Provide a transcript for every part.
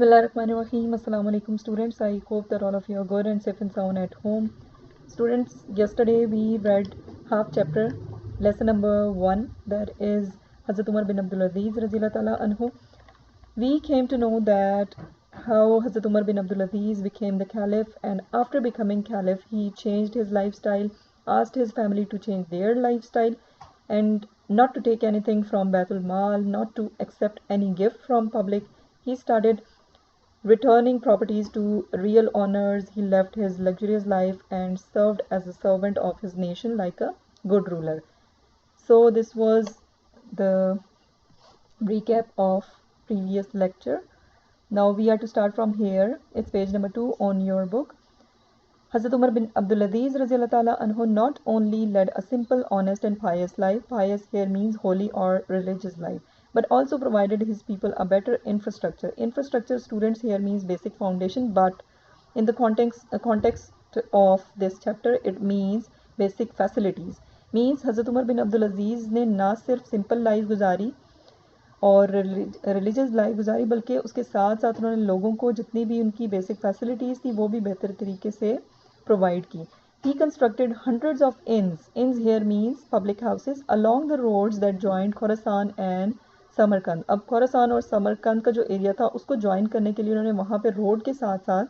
Bismillahirrahmanirrahim. Assalamu alaikum students. I hope that all of you are good and safe and sound at home. Students, yesterday we read half chapter, lesson number 1, that is Hazrat Umar bin Abdul Aziz Radhiyallahu Ta'ala Anhu. We came to know that how Hazrat Umar bin Abdul Aziz became the caliph, and after becoming caliph he changed his lifestyle, asked his family to change their lifestyle and not to take anything from Baitul Mal, not to accept any gift from public. He started returning properties to real owners. He left his luxurious life and served as a servant of his nation like a good ruler. So this was the recap of previous lecture. Now we are to start from here. It's page number 2 on your book. Hazrat Umar bin Abdul Aziz Radhiyallahu Ta'ala Anhu not only led a simple, honest and pious life, pious here means holy or religious life, but also provided his people a better infrastructure. Infrastructure, students, here means basic foundation, but in the context of this chapter it means basic facilities. Means Hazrat Umar bin Abdul Aziz ने ना सिर्फ simple life गुजारी और religious life गुजारी, बल्कि उसके साथ साथ उन्होंने लोगों को जितनी भी उनकी बेसिक फैसिलिटीज़ थी वो भी बेहतर तरीके से प्रोवाइड की. He constructed hundreds of inns. Inns here means public houses along the roads that joined Khorasan and Samarkand. अब खोरासान और समरकंद का जो एरिया था उसको ज्वाइन करने के लिए उन्होंने वहाँ पे रोड के साथ साथ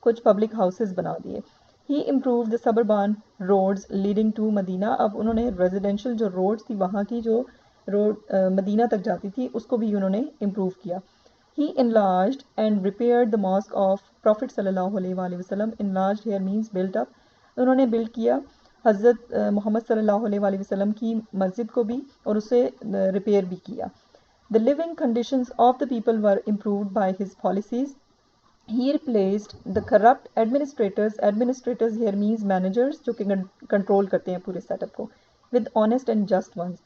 कुछ पब्लिक हाउसेस बना दिए. He improved the suburban roads leading to Medina. अब उन्होंने रेजिडेंशियल जो रोड्स थी वहाँ की जो रोड मदीना तक जाती थी उसको भी उन्होंने इम्प्रूव किया. He enlarged and repaired the mosque of Prophet sallallahu alaihi wasallam. Enlarged here means built up. उन्होंने बिल्ड किया हज़रत मोहम्मद सल्लल्लाहु अलैहि वसल्लम की मस्जिद को भी और उसे रिपेयर भी किया. The living conditions of the people were improved by his policies. He replaced the corrupt administrators. Administrators here means managers जो कि कंट्रोल करते हैं पूरे सेटअप को, with honest and just ones.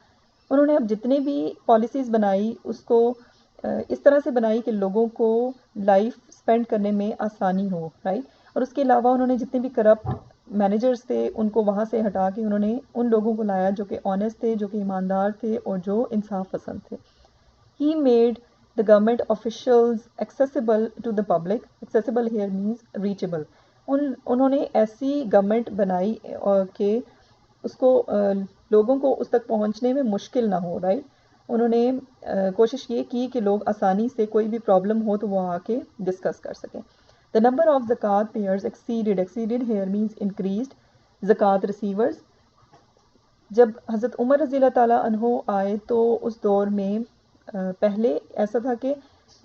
उन्होंने अब जितने भी पॉलिसीज़ बनाई उसको इस तरह से बनाई कि लोगों को लाइफ स्पेंड करने में आसानी हो, राइट. और उसके अलावा उन्होंने जितने भी करप्ट मैनेजर्स थे उनको वहाँ से हटा के उन्होंने उन लोगों को लाया जो कि ऑनेस्ट थे, जो कि ईमानदार थे और जो इंसाफ पसंद थे. He made the government officials accessible to the public. Accessible here means reachable. उन्होंने ऐसी गवर्नमेंट बनाई कि उसको लोगों को उस तक पहुंचने में मुश्किल ना हो, राइट. उन्होंने कोशिश ये की कि लोग आसानी से कोई भी प्रॉब्लम हो तो वो आके डिस्कस कर सकें. The number of zakat payers exceeded. Exceeded here means increased. zakat receivers. जब हज़रत उमर रज़ी ताला अन्हो आए तो उस दौर में पहले ऐसा था कि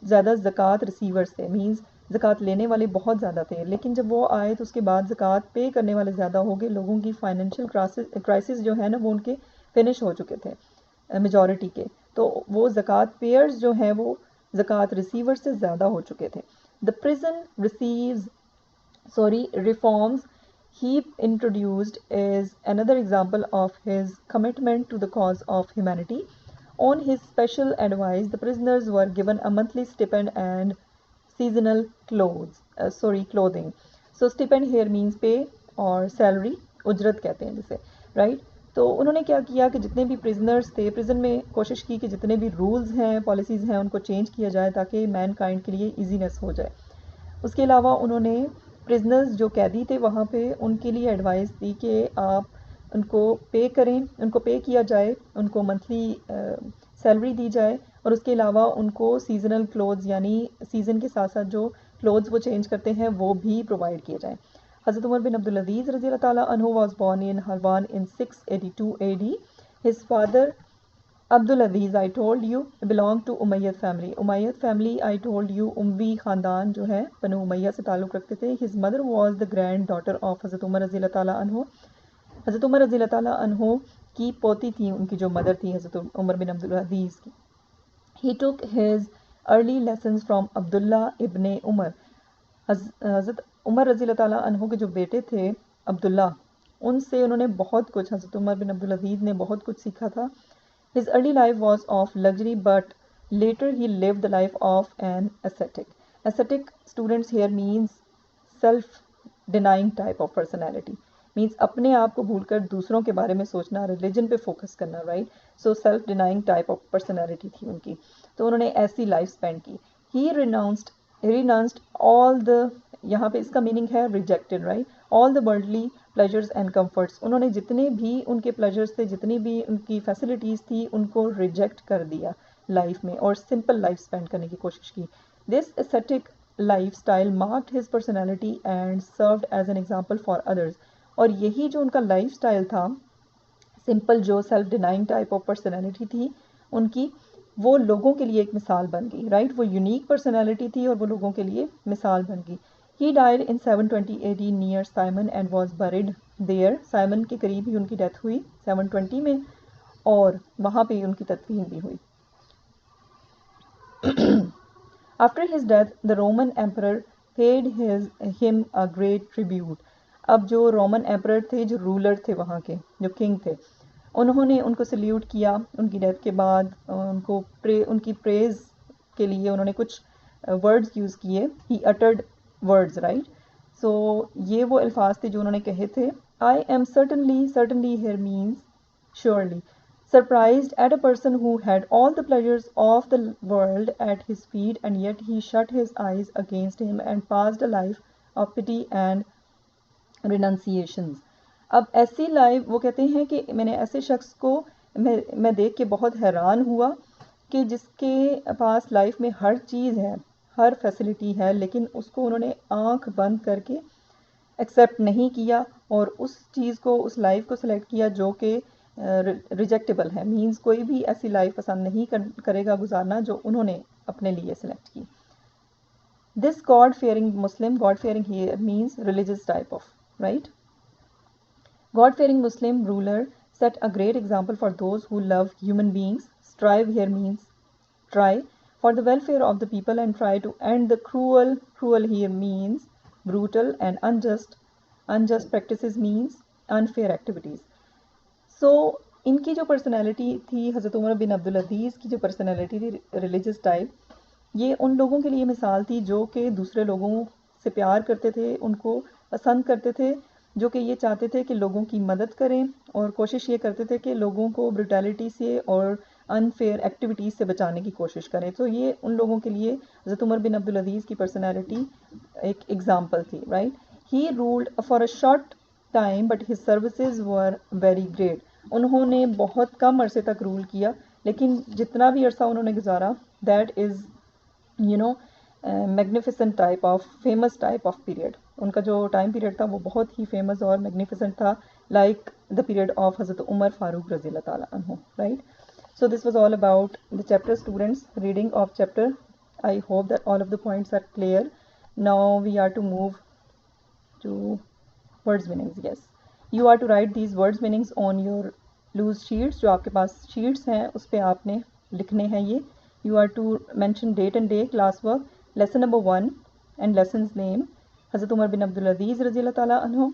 ज़्यादा ज़कात रिसीवर्स थे, मींस ज़कात लेने वाले बहुत ज़्यादा थे. लेकिन जब वो आए तो उसके बाद ज़कात पे करने वाले ज़्यादा हो गए. लोगों की फाइनेंशियल क्राइसिस जो है ना वो उनके फिनिश हो चुके थे मेजॉरिटी के, तो वो ज़कात पेयर्स जो हैं वो ज़कात रिसीवर्स से ज़्यादा हो चुके थे. The prison reforms he introduced is another example of his commitment to the cause of humanity. On his special advice, the prisoners were given a monthly stipend and seasonal clothing. So stipend here means pay और salary, उजरत कहते हैं जिसे, right. तो उन्होंने क्या किया कि जितने भी प्रिजनर्स थे, प्रिजन में कोशिश की कि जितने भी रूल्स हैं, पॉलिसीज़ हैं उनको चेंज किया जाए ताकि मैन काइंड के लिए ईजीनेस हो जाए. उसके अलावा उन्होंने प्रिजनर्स जो कैदी थे वहाँ पे उनके लिए एडवाइस दी कि आप उनको पे करें, उनको पे किया जाए, उनको मंथली सैलरी दी जाए और उसके अलावा उनको सीजनल क्लोथ्स यानी सीज़न के साथ साथ जो क्लोथ्स वो चेंज करते हैं वो भी प्रोवाइड किए जाएँ. हज़रत उमर बिन अब्दुल अजीज़ रज़ी अल्लाह ताला अन्हु was born in Halwan in 682 AD. His father Abdul Aziz, I told you, belonged to Umayyad family. Umayyad family, I told you, उम्वी ख़ानदान जो है बनु उमैया से ताल्लुक़ रखते थे. His mother was the granddaughter of हज़रत उमर रज़ी अल्लाह ताला अन्हु. हज़रत उमर रज़ी अल्लाह ताला अन्हु की पोती थी उनकी जो मदर थी हज़रत उमर बिन अब्दुल अजीज़ की. He took his early lessons from Abdullah ibn Umar. हज़रत उमर रज़ी अल्लाह ताला अन्हु के जो बेटे थे अब्दुल्ला, उनसे उन्होंने बहुत कुछ, हज़रत उमर बिन अब्दुल अजीज़ ने बहुत कुछ सीखा था. His early life was of luxury, but later he lived the life of an ascetic. Ascetic, students, here means self-denying type of personality. Means अपने आप को भूलकर दूसरों के बारे में सोचना, रिलीजन पे फोकस करना, right. So self denying type of personality थी उनकी, तो उन्होंने ऐसी लाइफ स्पेंड की. He renounced renounced all the, यहाँ पे इसका मीनिंग है rejected, right, all the worldly pleasures and comforts, उन्होंने जितने भी उनके प्लेजर्स थे, जितनी भी उनकी फैसिलिटीज़ थी, उनको रिजेक्ट कर दिया लाइफ में और सिंपल लाइफ स्पेंड करने की कोशिश की. This aesthetic lifestyle marked his personality and served as an example for others. और यही जो उनका लाइफस्टाइल था, सिंपल जो self denying type of personality थी उनकी, वो लोगों के लिए एक मिसाल बन गई, राइट, वो यूनिक पर्सनैलिटी थी और वो लोगों के लिए मिसाल बन गई. He died in 720 AD near Siman and was buried there. Siman के करीब ही उनकी डेथ हुई 720 में और वहाँ पे उनकी तदफीन भी हुई. After his death the Roman emperor paid him a great tribute. अब जो रोमन एम्परर थे, जो रूलर थे वहाँ के, जो किंग थे, उन्होंने उनको सल्यूट किया उनकी डेथ के बाद. उनको उनकी प्रेज के लिए उन्होंने कुछ वर्ड्स यूज़ किए. He uttered words, right. So ये वो अल्फाज थे जो उन्होंने कहे थे. I am certainly, certainly here means surely, surprised at a person who had all the pleasures of the world at his feet, and yet he shut his eyes against him and passed a life of pity and renunciations. अब ऐसी life, वो कहते हैं कि मैंने ऐसे शख्स को मैं देख के बहुत हैरान हुआ कि जिसके पास लाइफ में हर चीज़ है, हर फैसिलिटी है, लेकिन उसको उन्होंने आंख बंद करके एक्सेप्ट नहीं किया और उस चीज़ को, उस लाइफ को सिलेक्ट किया जो कि रिजेक्टेबल है. मींस कोई भी ऐसी लाइफ पसंद नहीं करेगा गुजारना जो उन्होंने अपने लिए सिलेक्ट की. This god fearing Muslim, god fearing here means religious type of, right. God fearing Muslim ruler set a great example for those who love human beings. Strive here means try for the welfare of the people and try to end the cruel. Cruel here means brutal, and unjust. Unjust practices means unfair activities. So इनकी जो personality थी, हज़रत उमर बिन अब्दुल अजीज़ की जो personality थी religious type, ये उन लोगों के लिए मिसाल थी जो कि दूसरे लोगों से प्यार करते थे, उनको पसंद करते थे, जो कि ये चाहते थे कि लोगों की मदद करें और कोशिश ये करते थे कि लोगों को ब्रुटैलिटी से और अनफेयर एक्टिविटीज़ से बचाने की कोशिश करें. तो ये उन लोगों के लिए हज़रत उमर बिन अब्दुल अजीज़ की पर्सनैलिटी एक एग्ज़ाम्पल थी, right. He ruled for a short time but his services were very great. उन्होंने बहुत कम अरसे तक रूल किया, लेकिन जितना भी अरसा उन्होंने गुजारा, that is you know magnificent type of, famous type of period. उनका जो टाइम पीरियड था वो बहुत ही फेमस और मैग्निफिसेंट था, लाइक द पीरियड ऑफ हज़रत उमर फारूक रज़ी अल्लाह ताला अन्हु, right. So this was all about the chapter students, reading of chapter. I hope that all of the points are clear. Now we are to move to words meanings. Yes, you are to write these words meanings on your loose sheets. जो आपके पास sheets हैं उस पर आपने लिखने हैं ये. You are to mention date and day, class work, lesson number 1 and lesson's name. Hazrat Umar bin Abdul Aziz Radhiyallahu Ta'ala Anhu.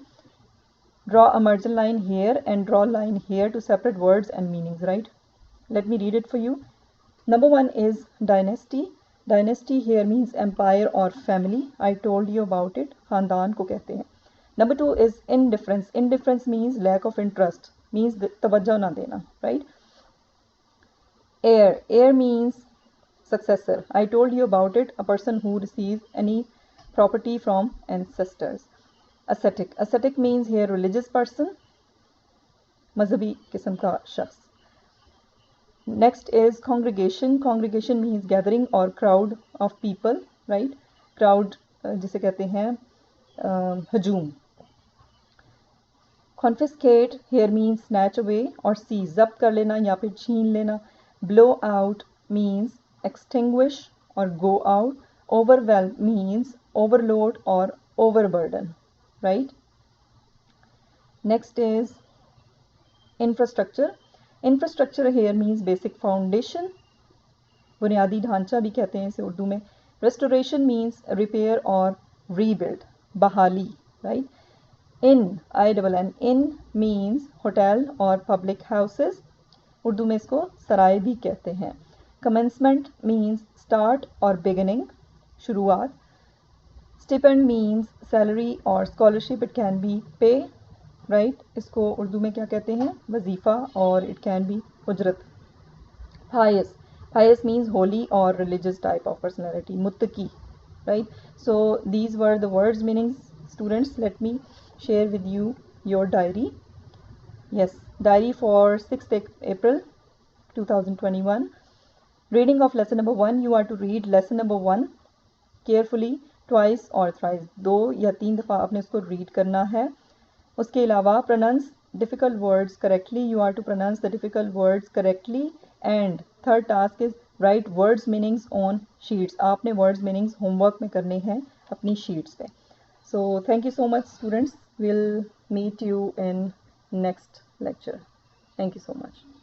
Draw a margin line here and draw a line here to separate words and meanings, right? Let me read it for you. Number 1 is dynasty. Dynasty here means empire or family. I told you about it. Khandan ko kehte hain. Number 2 is indifference. Indifference means lack of interest, means tawajjuh na dena, right? Heir. Heir means successor. I told you about it. A person who receives any property from ancestors. Ascetic. Ascetic means here religious person, mazhabi किस्म का शख्स. Next is congregation. Congregation means gathering or crowd of people, right? Crowd जिसे कहते हैं हजूम. Confiscate here means snatch away or seize, जब्त कर लेना या फिर छीन लेना. Blow out means extinguish or go out. Overwhelm means overload or overburden, right? Next is infrastructure. Infrastructure here means basic foundation, बुनियादी ढांचा भी कहते हैं इसे उर्दू में. Restoration means repair or rebuild, बहाली, right? In means hotel or public houses, Urdu में इसको सराय भी कहते हैं. Commencement means start or beginning, शुरुआत. Stipend means salary or scholarship. It can be pay, right? इसको उर्दू में क्या कहते हैं? वजीफ़ा, और it can be उजरत. Pious. Pious means holy or religious type of personality. Muttaqi, right? So these were the words meanings. Students, let me share with you your diary. Yes, diary for 6th April 2021. Reading of lesson number 1. You are to read lesson number 1 carefully twice और thrice, 2 या 3 दफ़ा आपने उसको read करना है. उसके अलावा pronounce difficult words correctly. You are to pronounce the difficult words correctly. And third task is write words meanings on sheets. आपने वर्ड्स मीनिंग्स होमवर्क में करने हैं अपनी शीट्स पे. So thank you so much students. Will meet you in next lecture. Thank you so much.